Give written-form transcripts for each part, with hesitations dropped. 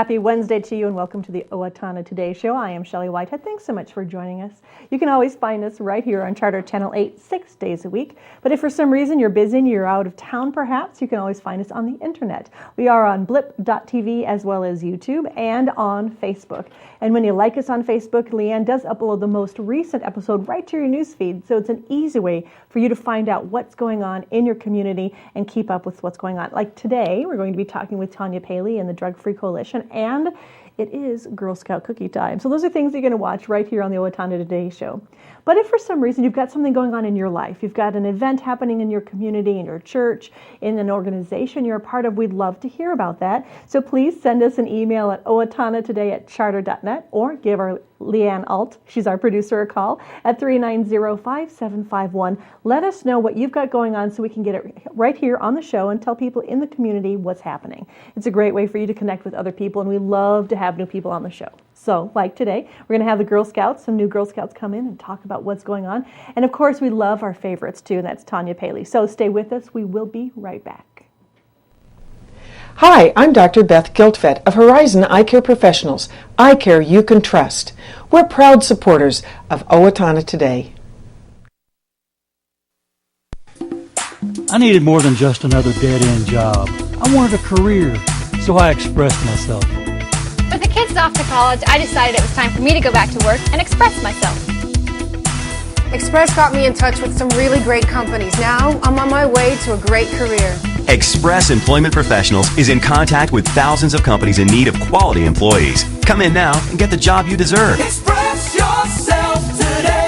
Happy Wednesday to you and welcome to the Owatonna Today Show. I am Shelley Whitehead. Thanks so much for joining us. You can always find us right here on Charter Channel 8, 6 days a week. But if for some reason you're busy and you're out of town perhaps, you can always find us on the internet. We are on blip.tv as well as YouTube and on Facebook. And when you like us on Facebook, Leanne does upload the most recent episode right to your newsfeed. So it's an easy way for you to find out what's going on in your community and keep up with what's going on. Like today, we're going to be talking with Tanya Paley and the Drug Free Coalition, and it is Girl Scout cookie time. So those are things you're going to watch right here on the Owatonna Today Show. But if for some reason you've got something going on in your life, you've got an event happening in your community, in your church, in an organization you're a part of, we'd love to hear about that. So please send us an email at owatonatoday@charter.net or give our Leanne Alt, she's our producer, a call at 390-5751. Let us know what you've got going on so we can get it right here on the show and tell people in the community what's happening. It's a great way for you to connect with other people, and we love to have new people on the show. So, like today, we're going to have the Girl Scouts, some new Girl Scouts come in and talk about what's going on. And of course, we love our favorites too, and that's Tanya Paley. So stay with us. We will be right back. Hi, I'm Dr. Beth Giltvet of Horizon Eye Care Professionals, eye care you can trust. We're proud supporters of Owatonna Today. I needed more than just another dead-end job. I wanted a career, so I expressed myself. With the kids off to college, I decided it was time for me to go back to work and express myself. Express got me in touch with some really great companies. Now, I'm on my way to a great career. Express Employment Professionals is in contact with thousands of companies in need of quality employees. Come in now and get the job you deserve. Express yourself today.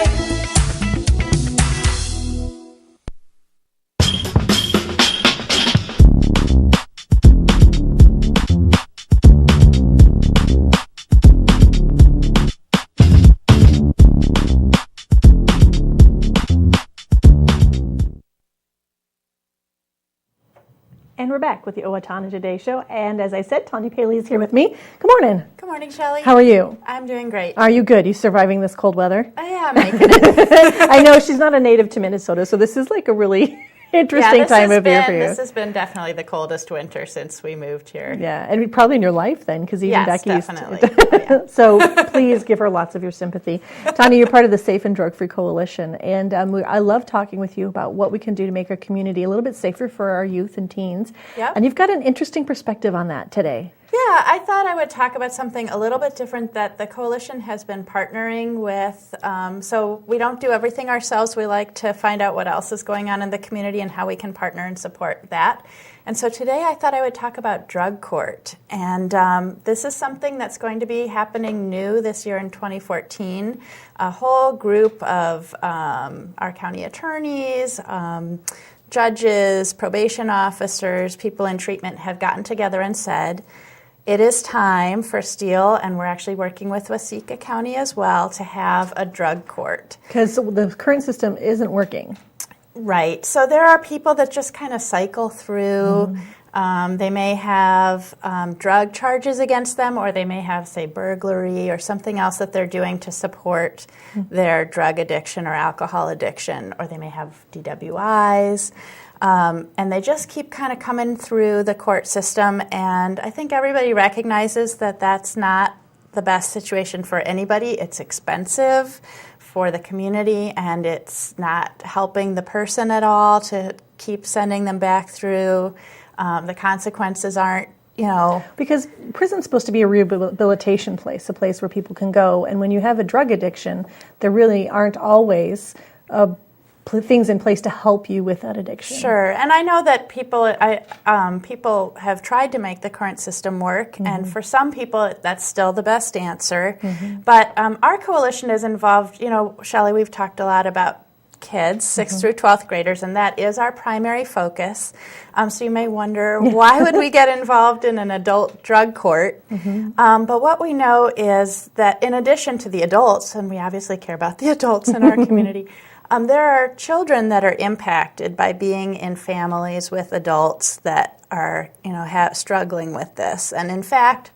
And we're back with the Owatonna Today Show. And as I said, Tanya Paley is here with me. Good morning. Good morning, Shelley. How are you? I'm doing great. Are you good? You surviving this cold weather? I am making it. I know she's not a native to Minnesota, so this is like a really interesting time of year for you. This has been definitely the coldest winter since we moved here. Yeah, and probably in your life then, because even back definitely. east. So please give her lots of your sympathy. Tanya, you're part of the Safe and Drug Free Coalition, and I love talking with you about what we can do to make our community a little bit safer for our youth and teens. Yep. And you've got an interesting perspective on that today. Yeah, I thought I would talk about something a little bit different that the coalition has been partnering with. So we don't do everything ourselves. We like to find out what else is going on in the community and how we can partner and support that. And so today I thought I would talk about drug court. And this is something that's going to be happening new this year in 2014. A whole group of our county attorneys, judges, probation officers, people in treatment have gotten together and said, it is time for Steele, and we're actually working with Waseca County as well, to have a drug court. Because the current system isn't working. Right. So there are people that just kind of cycle through. They may have drug charges against them, or they may have, say, burglary or something else that they're doing to support their drug addiction or alcohol addiction, or they may have DWIs. And they just keep kind of coming through the court system, and I think everybody recognizes that that's not the best situation for anybody. It's expensive for the community, and it's not helping the person at all to keep sending them back through. The consequences aren't, Because prison's supposed to be a rehabilitation place, a place where people can go, and when you have a drug addiction, there really aren't always things in place to help you with that addiction. Sure, and I know that people have tried to make the current system work, and for some people that's still the best answer. But our coalition is involved, Shelley, we've talked a lot about kids, 6th through 12th graders, and that is our primary focus. So you may wonder, why would we get involved in an adult drug court? But what we know is that in addition to the adults, and we obviously care about the adults in our community, there are children that are impacted by being in families with adults that are, struggling with this. And in fact,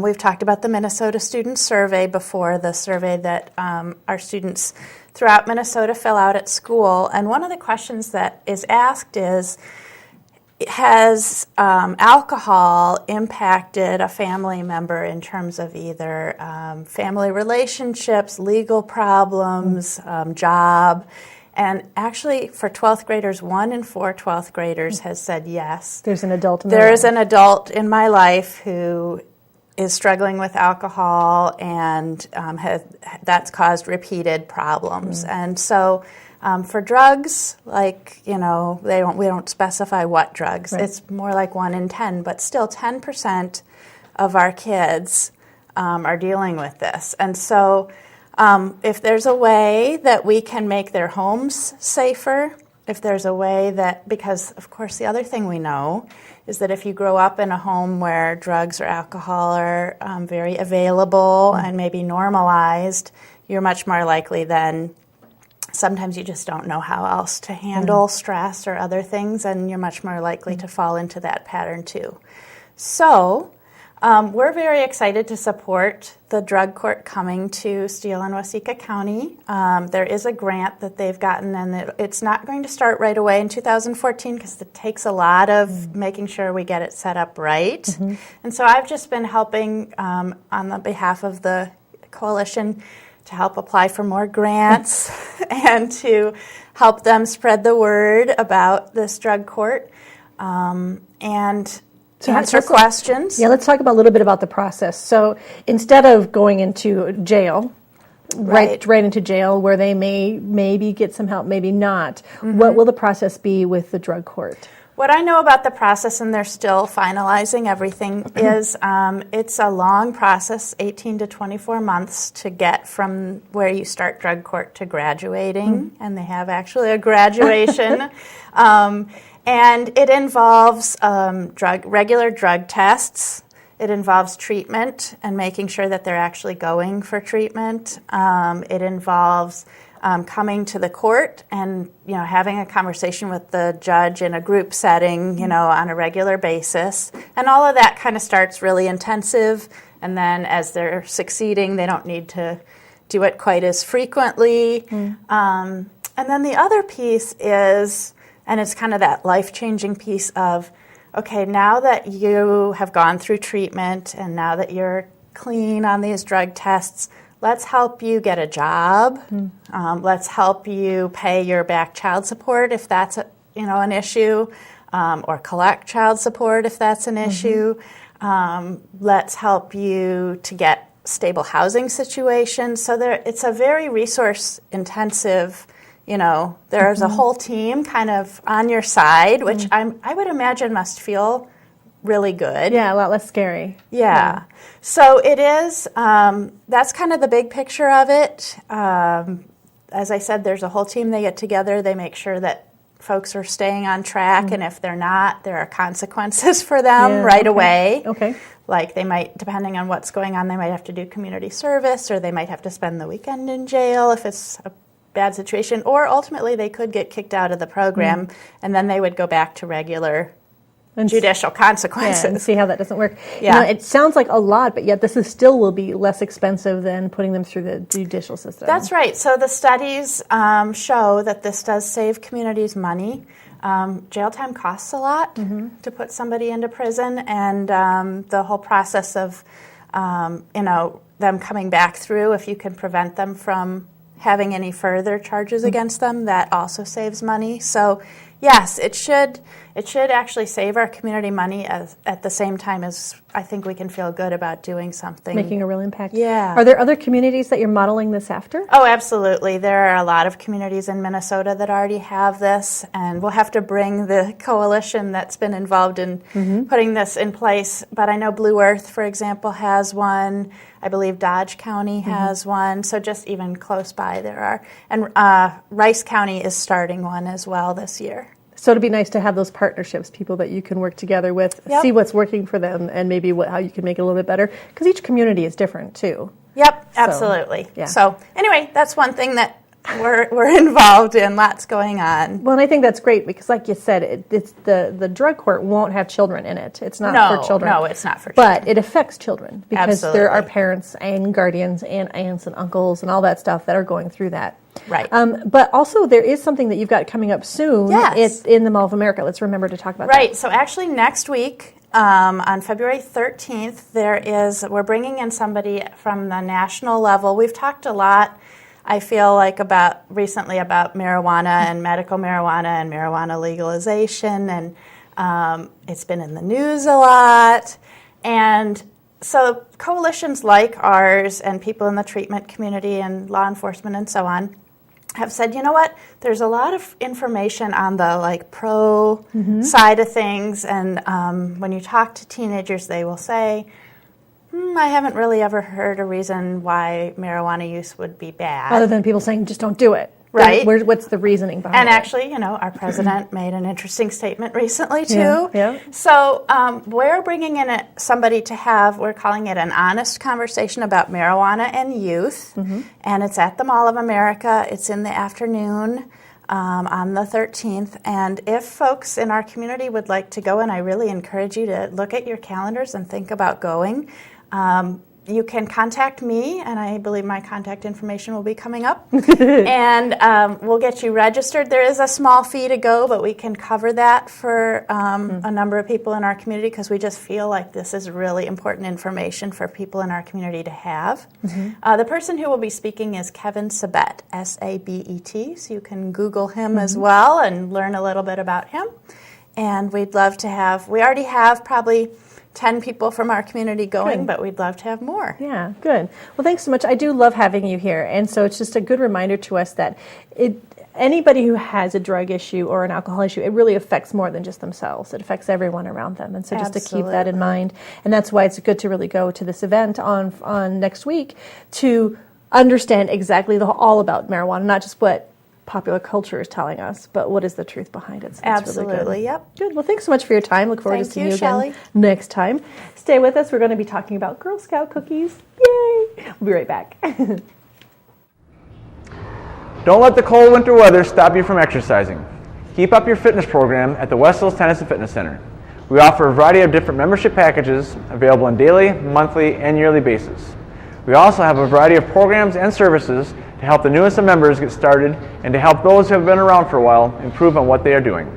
we've talked about the Minnesota Student Survey before, the survey that our students throughout Minnesota fill out at school. And one of the questions that is asked is, has alcohol impacted a family member in terms of either family relationships, legal problems, job? And actually, for 12th graders, 1 in 4 12th graders has said yes. There's an adult in There is an adult in my life who is struggling with alcohol, and that's caused repeated problems. And so for drugs, like, we don't specify what drugs. Right. It's more like 1 in 10, but still 10% of our kids are dealing with this. And so if there's a way that we can make their homes safer, if there's a way that, because of course the other thing we know is that if you grow up in a home where drugs or alcohol are very available and maybe normalized, you're much more likely than sometimes you just don't know how else to handle stress or other things, and you're much more likely to fall into that pattern too. So we're very excited to support the drug court coming to Steele and Waseca County. There is a grant that they've gotten, and it's not going to start right away in 2014 because it takes a lot of making sure we get it set up right. And so I've just been helping on the behalf of the coalition to help apply for more grants and to help them spread the word about this drug court and to answer questions. Yeah, let's talk about a little bit about the process. So instead of going into jail, right into jail where they may maybe get some help, maybe not, what will the process be with the drug court? What I know about the process, and they're still finalizing everything, is it's a long process, 18 to 24 months, to get from where you start drug court to graduating, and they have actually a graduation. And it involves regular drug tests. It involves treatment and making sure that they're actually going for treatment. It involves coming to the court and having a conversation with the judge in a group setting, on a regular basis. And all of that kind of starts really intensive. And then as they're succeeding, they don't need to do it quite as frequently. And then the other piece is, and it's kind of that life-changing piece of, okay, now that you have gone through treatment and now that you're clean on these drug tests, let's help you get a job. Let's help you pay your back child support if that's an issue, or collect child support if that's an issue. Let's help you to get stable housing situations. So it's a very resource-intensive. There's a whole team kind of on your side, which I would imagine must feel really good. Yeah, a lot less scary. Yeah. So it is, that's kind of the big picture of it. As I said, there's a whole team. They get together. They make sure that folks are staying on track, and if they're not, there are consequences for them away. Okay. Like they might, depending on what's going on, they might have to do community service, or they might have to spend the weekend in jail if it's a bad situation, or ultimately they could get kicked out of the program, and then they would go back to regular judicial consequences. Yeah, and see how that doesn't work. Yeah. It sounds like a lot, but yet this is still will be less expensive than putting them through the judicial system. That's right. So the studies show that this does save communities money. Jail time costs a lot to put somebody into prison, and the whole process of them coming back through, if you can prevent them from having any further charges against them, that also saves money. So yes, it should actually save our community money at the same time as I think we can feel good about doing something. Making a real impact. Yeah. Are there other communities that you're modeling this after? Oh, absolutely. There are a lot of communities in Minnesota that already have this, and we'll have to bring the coalition that's been involved in putting this in place. But I know Blue Earth, for example, has one. I believe Dodge County has one. So just even close by there are. And Rice County is starting one as well this year. So it'd be nice to have those partnerships, people that you can work together with, see what's working for them, and maybe how you can make it a little bit better. Because each community is different, too. Yep, absolutely. So, yeah. So anyway, that's one thing that we're involved in. Lots going on. Well, and I think that's great because, like you said, it's the drug court won't have children in it. It's not for children. No, it's not for children. But it affects children because there are parents and guardians and aunts and uncles and all that stuff that are going through that. Right. But also there is something that you've got coming up soon. Yes. It's in the Mall of America. Let's remember to talk about Right. that. So actually next week, on February 13th, we're bringing in somebody from the national level. We've talked a lot, I feel like, recently about marijuana and medical marijuana and marijuana legalization, and it's been in the news a lot. And so coalitions like ours and people in the treatment community and law enforcement and so on have said, you know what, there's a lot of information on the pro side of things, and when you talk to teenagers, they will say, I haven't really ever heard a reason why marijuana use would be bad. Other than people saying, just don't do it. Right. What's the reasoning behind it? And actually, our president made an interesting statement recently, too. Yeah. So we're bringing in somebody we're calling it an honest conversation about marijuana and youth. And it's at the Mall of America. It's in the afternoon on the 13th. And if folks in our community would like to go, and I really encourage you to look at your calendars and think about going, you can contact me, and I believe my contact information will be coming up, and we'll get you registered. There is a small fee to go, but we can cover that for a number of people in our community because we just feel like this is really important information for people in our community to have. The person who will be speaking is Kevin Sabet, S-A-B-E-T, so you can Google him as well and learn a little bit about him. And we'd love to we already have probably 10 people from our community going, but we'd love to have more. Yeah, good. Well, thanks so much. I do love having you here. And so it's just a good reminder to us that anybody who has a drug issue or an alcohol issue, it really affects more than just themselves. It affects everyone around them. And so just to keep that in mind. And that's why it's good to really go to this event on next week to understand exactly all about marijuana, not just what popular culture is telling us, but what is the truth behind it. So Absolutely, really good. Yep. Good. Well, thanks so much for your time. Look forward to seeing you Shelley. again next time. Stay with us. We're going to be talking about Girl Scout cookies. Yay! We'll be right back. Don't let the cold winter weather stop you from exercising. Keep up your fitness program at the West Hills Tennis and Fitness Center. We offer a variety of different membership packages available on daily, monthly, and yearly basis. We also have a variety of programs and services to help the newest of members get started and to help those who have been around for a while improve on what they are doing.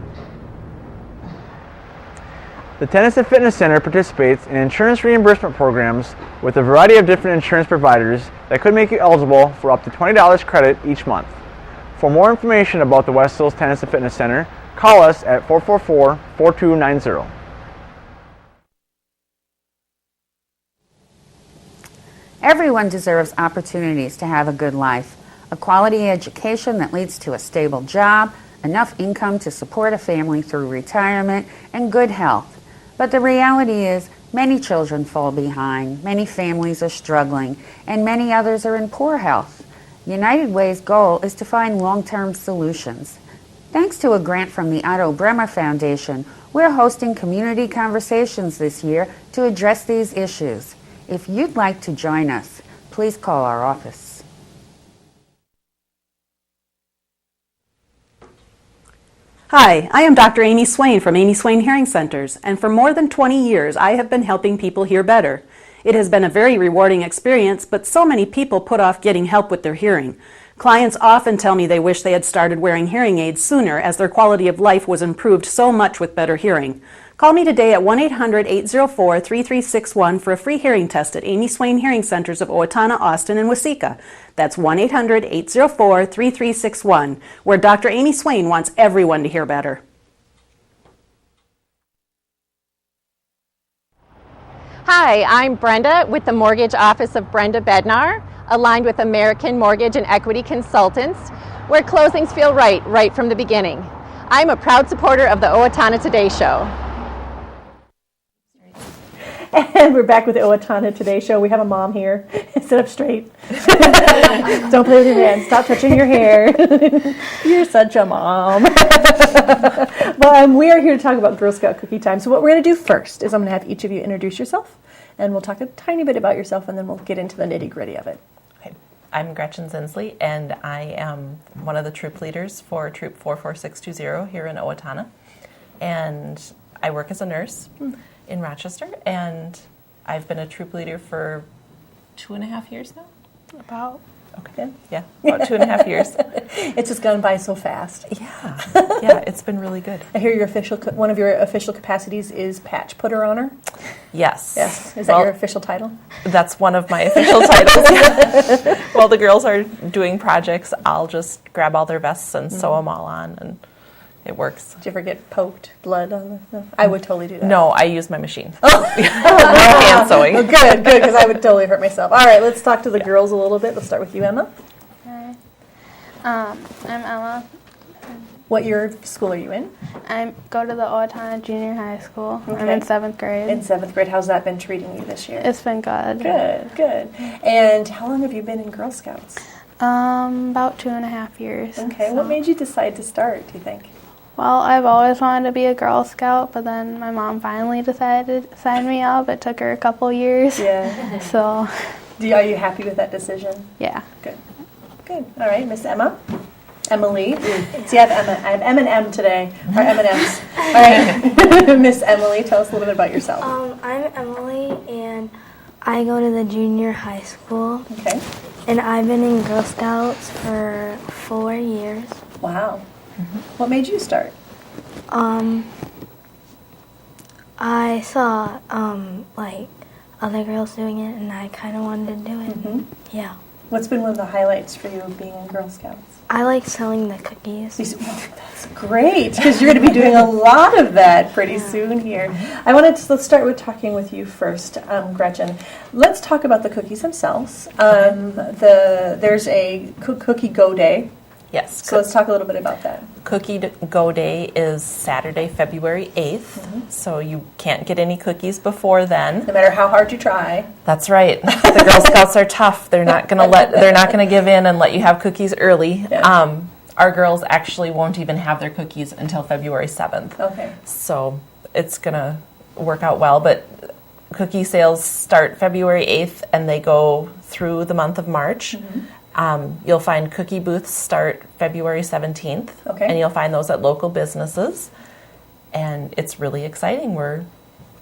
The Tennis and Fitness Center participates in insurance reimbursement programs with a variety of different insurance providers that could make you eligible for up to $20 credit each month. For more information about the West Hills Tennis and Fitness Center, call us at 444-4290. Everyone deserves opportunities to have a good life, a quality education that leads to a stable job, enough income to support a family through retirement, and good health. But the reality is, many children fall behind, many families are struggling, and many others are in poor health. United Way's goal is to find long-term solutions. Thanks to a grant from the Otto Bremer Foundation, we're hosting community conversations this year to address these issues. If you'd like to join us, please call our office. Hi, I am Dr. Amy Swain from Amy Swain Hearing Centers, and for more than 20 years I have been helping people hear better. It has been a very rewarding experience, but so many people put off getting help with their hearing. Clients often tell me they wish they had started wearing hearing aids sooner, as their quality of life was improved so much with better hearing. Call me today at 1-800-804-3361 for a free hearing test at Amy Swain Hearing Centers of Owatonna, Austin, and Waseca. That's 1-800-804-3361, where Dr. Amy Swain wants everyone to hear better. Hi, I'm Brenda with the Mortgage Office of Brenda Bednar, aligned with American Mortgage and Equity Consultants, where closings feel right from the beginning. I'm a proud supporter of the Owatonna Today Show. And we're back with the Owatonna Today Show. We have a mom here. Sit up straight. Don't play with your hands. Stop touching your hair. You're such a mom. Well, we are here to talk about Girl Scout cookie time. So what we're going to do first is I'm going to have each of you introduce yourself, and we'll talk a tiny bit about yourself, and then we'll get into the nitty-gritty of it. Okay. I'm Gretchen Zinsli, and I am one of the troop leaders for Troop 44620 here in Owatonna. And I work as a nurse in Rochester, and I've been a troop leader for 2.5 years now. About. Okay. Yeah, about 2.5 years. It's just gone by so fast. Yeah, it's been really good. I hear one of your official capacities is patch putter honor. Yes. Yes. Is that your official title? That's one of my official titles. While the girls are doing projects, I'll just grab all their vests and sew them all on, and it works. Did you ever get poked blood on them? No. I would totally do that. No, I use my machine. No hand sewing. Oh, good, because I would totally hurt myself. All right, let's talk to the girls a little bit. Let's start with you, Emma. Hi. I'm Emma. What year of school are you in? I go to the Owatonna Junior High School. Okay. I'm in 7th grade. In 7th grade. How's that been treating you this year? It's been good. Good. And how long have you been in Girl Scouts? About 2.5 years. Okay. So. What made you decide to start, do you think? Well, I've always wanted to be a Girl Scout, but then my mom finally decided to sign me up. It took her a couple years. Yeah. So. Are you happy with that decision? Yeah. Good. All right, Miss Emma. Emily. See, I have M and M today, or M&Ms. All right, Miss Emily, tell us a little bit about yourself. I'm Emily, and I go to the junior high school. Okay. And I've been in Girl Scouts for 4 years. Wow. What made you start? I saw like other girls doing it, and I kind of wanted to do it. Yeah. What's been one of the highlights for you being in Girl Scouts? I like selling the cookies. That's great, because you're going to be doing a lot of that pretty soon here. Let's start with talking with you first, Gretchen. Let's talk about the cookies themselves. There's a Cookie Go Day. Yes. So let's talk a little bit about that. Cookie Go Day is Saturday, February 8th, so you can't get any cookies before then. No matter how hard you try. That's right. The Girl Scouts are tough. They're not going to give in and let you have cookies early. Yeah. Our girls actually won't even have their cookies until February 7th. Okay. So it's going to work out well, but cookie sales start February 8th and they go through the month of March. You'll find cookie booths start February 17th, and you'll find those at local businesses, and it's really exciting. We're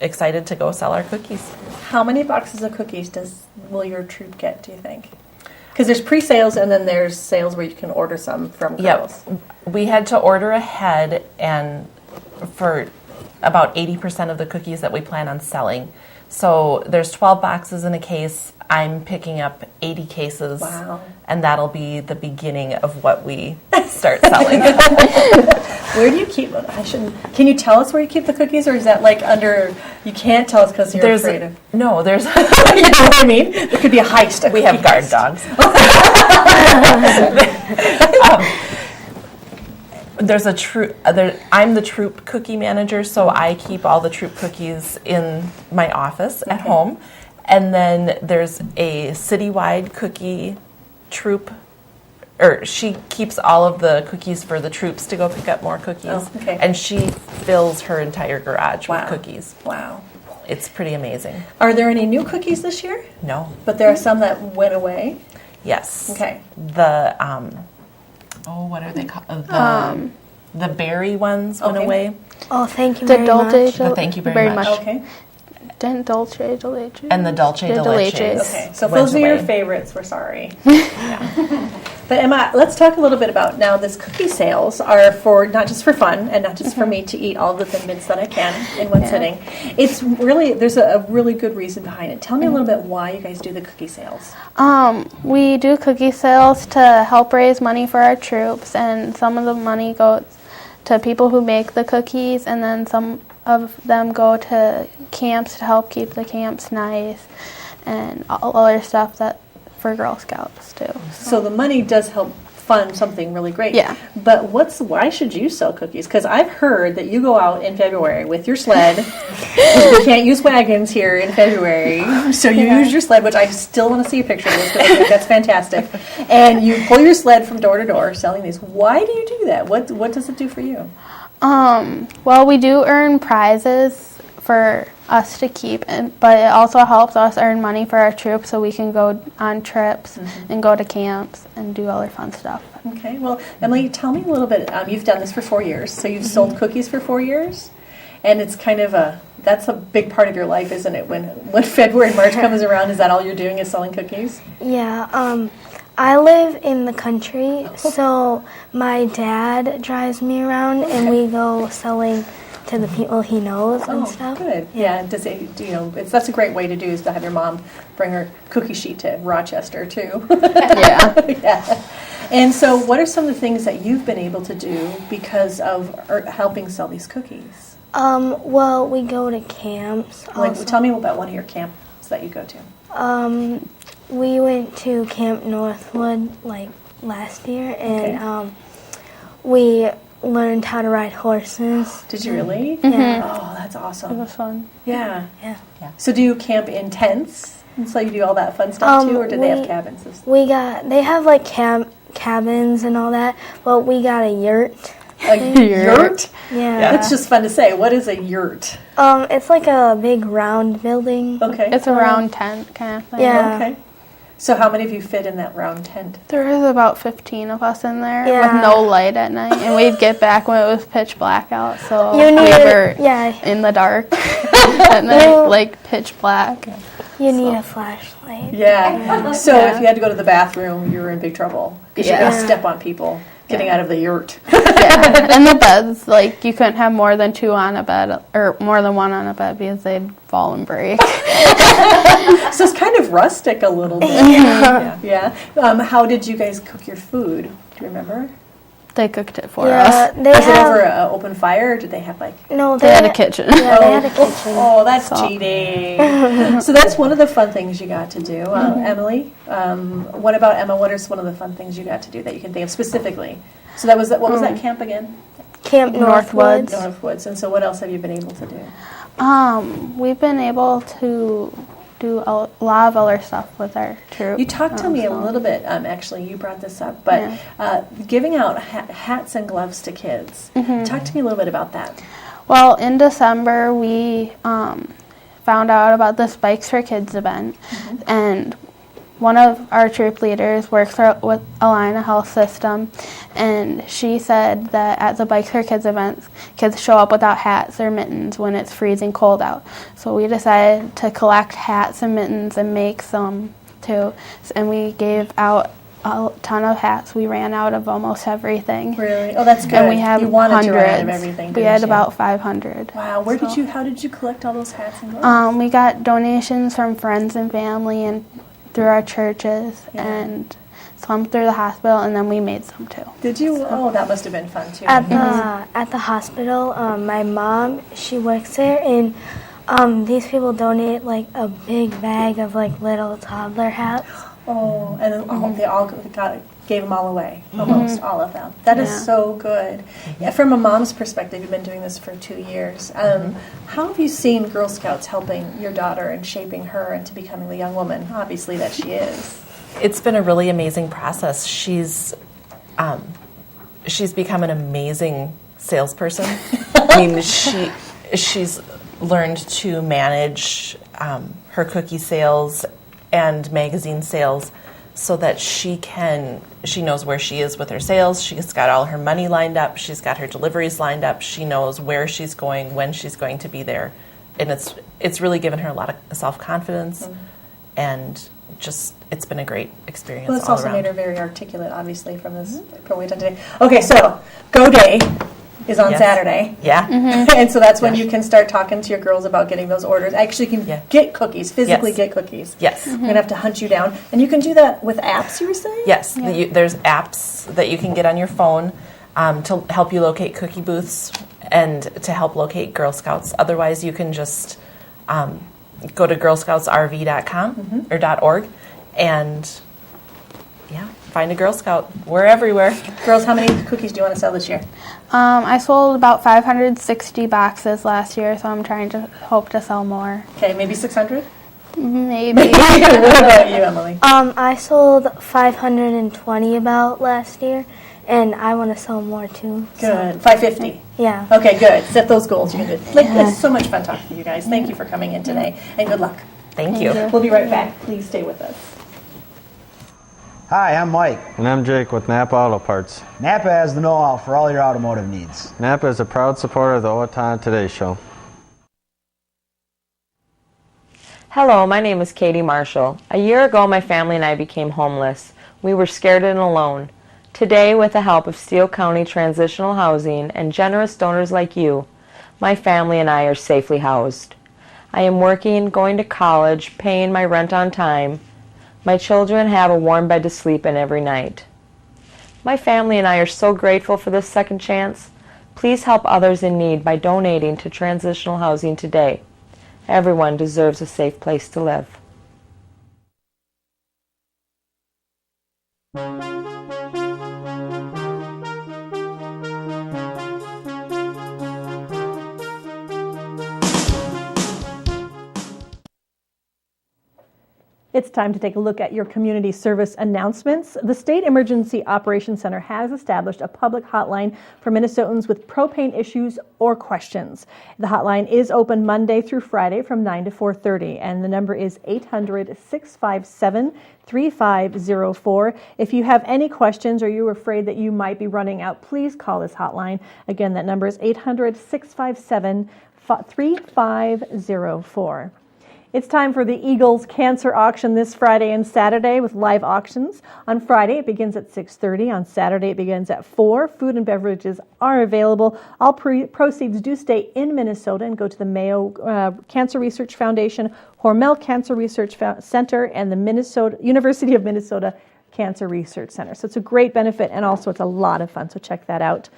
excited to go sell our cookies. How many boxes of cookies will your troop get, do you think? Because there's pre-sales and then there's sales where you can order some from girls. Yep. We had to order ahead, and for about 80% of the cookies that we plan on selling. So there's 12 boxes in a case. I'm picking up 80 cases, and that'll be the beginning of what we start selling. Where do you keep them? Can you tell us where you keep the cookies, or is that like under? You can't tell us because you're afraid of. No, there's. You know what I mean? There could be a heist. We have guard dogs. There's a troop. I'm the troop cookie manager, so I keep all the troop cookies in my office at home. And then there's a citywide cookie troop, or she keeps all of the cookies for the troops to go pick up more cookies. And she fills her entire garage with cookies. Wow. It's pretty amazing. Are there any new cookies this year? No. But there are some that went away? Yes. Okay. The, what are they called? The berry ones went away. Oh, thank you very much. Thank you very much. Okay. Then Dolce de Leche. And the Dolce de Leche. Okay, so if those are your favorites, we're sorry. But Emma, let's talk a little bit about now this cookie sales are for not just for fun and not just for me to eat all the Thin Mints that I can in one sitting. It's really, there's a really good reason behind it. Tell me a little bit why you guys do the cookie sales. We do cookie sales to help raise money for our troops, and some of the money goes to people who make the cookies, and then some of them go to camps to help keep the camps nice, and all other stuff that for Girl Scouts too. So the money does help fund something really great. Yeah. But why should you sell cookies? Because I've heard that you go out in February with your sled. We can't use wagons here in February, so you use your sled, which I still want to see a picture of this because I think that's fantastic. And you pull your sled from door to door selling these. Why do you do that? What does it do for you? Well, we do earn prizes for us to keep, but it also helps us earn money for our troops so we can go on trips and go to camps and do other fun stuff. Okay, well, Emily, tell me a little bit. You've done this for 4 years, so you've sold cookies for 4 years, and it's kind of that's a big part of your life, isn't it? When February, March comes around, is that all you're doing is selling cookies? Yeah, I live in the country, so my dad drives me around, and we go selling to the people he knows and stuff. Good. Yeah. Does it? That's a great way to do is to have your mom bring her cookie sheet to Rochester too. Yeah. And so, what are some of the things that you've been able to do because of helping sell these cookies? Well, we go to camps. Tell me about one of your camps that you go to. We went to Camp Northwood last year, and we learned how to ride horses. Did you really? Yeah. Oh, that's awesome. It was fun. Yeah. Yeah. So do you camp in tents? And so you do all that fun stuff too, or do they have cabins? They have cabins and all that, but we got a yurt. A yurt? Yeah. It's just fun to say. What is a yurt? It's like a big round building. Okay. It's a round tent kind of thing. Yeah. Okay. So how many of you fit in that round tent? There was about 15 of us in there Yeah. with no light at night, and we'd get back when it was pitch black out, so You we need- were yeah. in the dark at night, like pitch black. You need a flashlight. Yeah. So if you had to go to the bathroom, you were in big trouble because you're going to step on people getting out of the yurt. And the beds, you couldn't have more than 2 on a bed, or more than 1 on a bed, because they'd fall and break. So it's kind of rustic a little bit. Yeah. How did you guys cook your food? Do you remember? They cooked it for us. Yeah, they Was it have. over an open fire, or did they have No, They had a kitchen. Yeah, they had a kitchen. Oh, that's cheating. So that's one of the fun things you got to do. Emily, what about Emma? What are one of the fun things you got to do that you can think of specifically? So that was what was that camp again? Camp Northwoods. Northwoods. And so what else have you been able to do? We've been able to do a lot of other stuff with our troop. You talked to me a little bit, actually, you brought this up, but giving out hats and gloves to kids. Talk to me a little bit about that. Well, in December, we found out about this Bikes for Kids event, and one of our troop leaders works with Alina Health System, and she said that at the Bikes for Kids events, kids show up without hats or mittens when it's freezing cold out. So we decided to collect hats and mittens and make some too, and we gave out a ton of hats. We ran out of almost everything. Really? Oh, that's good. And we have you wanted hundreds. to run out of everything. We had about 500. Wow. How did you collect all those hats and gloves? We got donations from friends and family and through our churches and some through the hospital, and then we made some too. Did you? Oh, that must have been fun too. At the hospital, my mom, she works there, and these people donate a big bag of little toddler hats. Oh, and they all gave them all away, almost all of them. That is so good. Yeah, from a mom's perspective, you've been doing this for 2 years. How have you seen Girl Scouts helping your daughter and shaping her into becoming the young woman, obviously, that she is? It's been a really amazing process. She's become an amazing salesperson. I mean, she's learned to manage her cookie sales and magazine sales so that she knows where she is with her sales. She's got all her money lined up. She's got her deliveries lined up. She knows where she's going, when she's going to be there. And it's really given her a lot of self-confidence and just it's been a great experience. Well, it's all also around. made her very articulate, obviously, from this program we've done today. Okay, so Go Day is on Saturday. Yeah. And so that's when you can start talking to your girls about getting those orders. Actually, you can get cookies, physically get cookies. Yes. We're going to have to hunt you down. And you can do that with apps, you were saying? Yes. There's apps that you can get on your phone to help you locate cookie booths and to help locate Girl Scouts. Otherwise, you can just go to girlscoutsrv.com or .org and find a Girl Scout. We're everywhere. Girls, how many cookies do you want to sell this year? I sold about 560 boxes last year, so I'm trying to hope to sell more. Okay, maybe 600? Maybe. What about you, Emily? I sold 520 about last year, and I want to sell more too. Good. 550? Yeah. Okay, good. Set those goals. You did. It's so much fun talking to you guys. Thank you for coming in today, and good luck. Thank you. We'll be right back. Please stay with us. Hi, I'm Mike. And I'm Jake with Napa Auto Parts. Napa has the know-how for all your automotive needs. Napa is a proud supporter of the Owatonna Today Show. Hello, my name is Katie Marshall. A year ago, my family and I became homeless. We were scared and alone. Today, with the help of Steele County Transitional Housing and generous donors like you, my family and I are safely housed. I am working, going to college, paying my rent on time. My children have a warm bed to sleep in every night. My family and I are so grateful for this second chance. Please help others in need by donating to transitional housing today. Everyone deserves a safe place to live. It's time to take a look at your community service announcements. The State Emergency Operations Center has established a public hotline for Minnesotans with propane issues or questions. The hotline is open Monday through Friday from 9 to 4:30, and the number is 800-657-3504. If you have any questions or you're afraid that you might be running out, please call this hotline. Again, that number is 800-657-3504. It's time for the Eagles Cancer Auction this Friday and Saturday with live auctions. On Friday, it begins at 6:30. On Saturday, it begins at 4. Food and beverages are available. All proceeds do stay in Minnesota and go to the Mayo Cancer Research Foundation, Hormel Cancer Research Center, and the University of Minnesota Cancer Research Center. So it's a great benefit, and also it's a lot of fun, so check that out.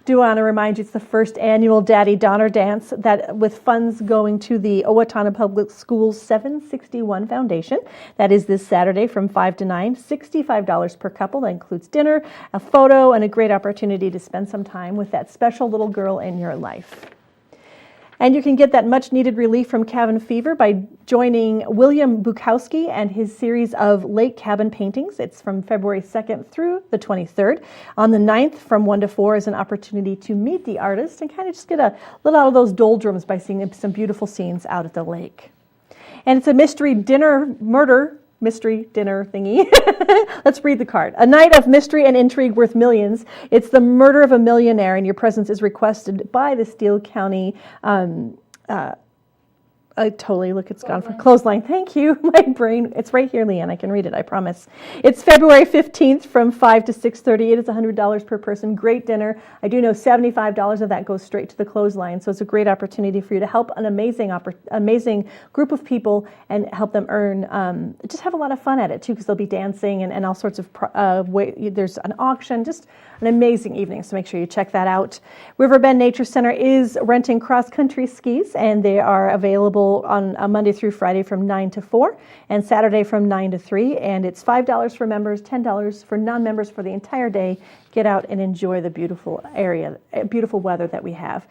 Do want to remind you it's the first annual Daddy Donner Dance that with funds going to the Owatonna Public Schools 761 Foundation. That is this Saturday from 5 to 9, $65 per couple. That includes dinner, a photo, and a great opportunity to spend some time with that special little girl in your life. And you can get that much-needed relief from cabin fever by joining William Bukowski and his series of lake cabin paintings. It's from February 2nd through the 23rd. On the 9th, from 1 to 4, is an opportunity to meet the artist and kind of just get a little out of those doldrums by seeing some beautiful scenes out at the lake. And it's a mystery dinner thingy. Let's read the card. A night of mystery and intrigue worth millions. It's the murder of a millionaire, and your presence is requested by the Steele County it's gone for clothesline. Thank you. My brain, it's right here, Leanne. I can read it, I promise. It's February 15th from 5 to 6:30. It is $100 per person. Great dinner. I do know $75 of that goes straight to the clothesline, so it's a great opportunity for you to help an amazing group of people and help them earn, just have a lot of fun at it too, because they'll be dancing and all sorts of, there's an auction, just an amazing evening, so make sure you check that out. Riverbend Nature Center is renting cross-country skis, and they are available on Monday through Friday from 9 to 4 and Saturday from 9 to 3. And it's $5 for members, $10 for non-members for the entire day. Get out and enjoy the beautiful weather that we have.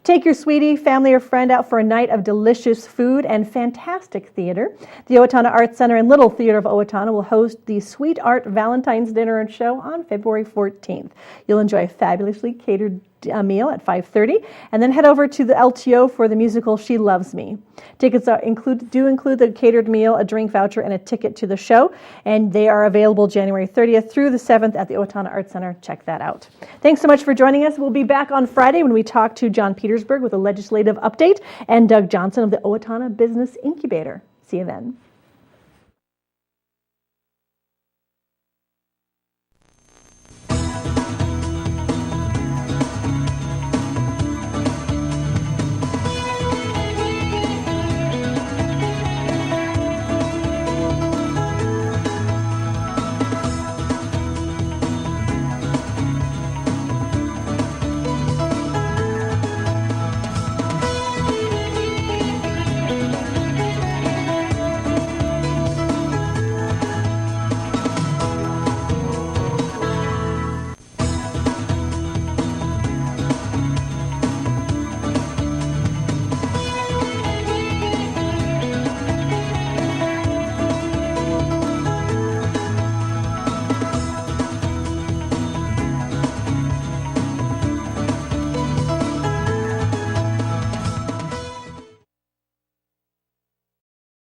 Take your sweetie, family, or friend out for a night of delicious food and fantastic theater. The Owatonna Arts Center and Little Theater of Owatonna will host the Sweet Art Valentine's Dinner and Show on February 14th. You'll enjoy a fabulously catered meal at 5:30, and then head over to the LTO for the musical She Loves Me. Tickets include the catered meal, a drink voucher, and a ticket to the show, and they are available January 30th through the 7th at the Owatonna Arts Center. Check that out. Thanks so much for joining us. We'll be back on Friday when we talk to John Petersburg with a legislative update and Doug Johnson of the Owatonna Business Incubator. See you then.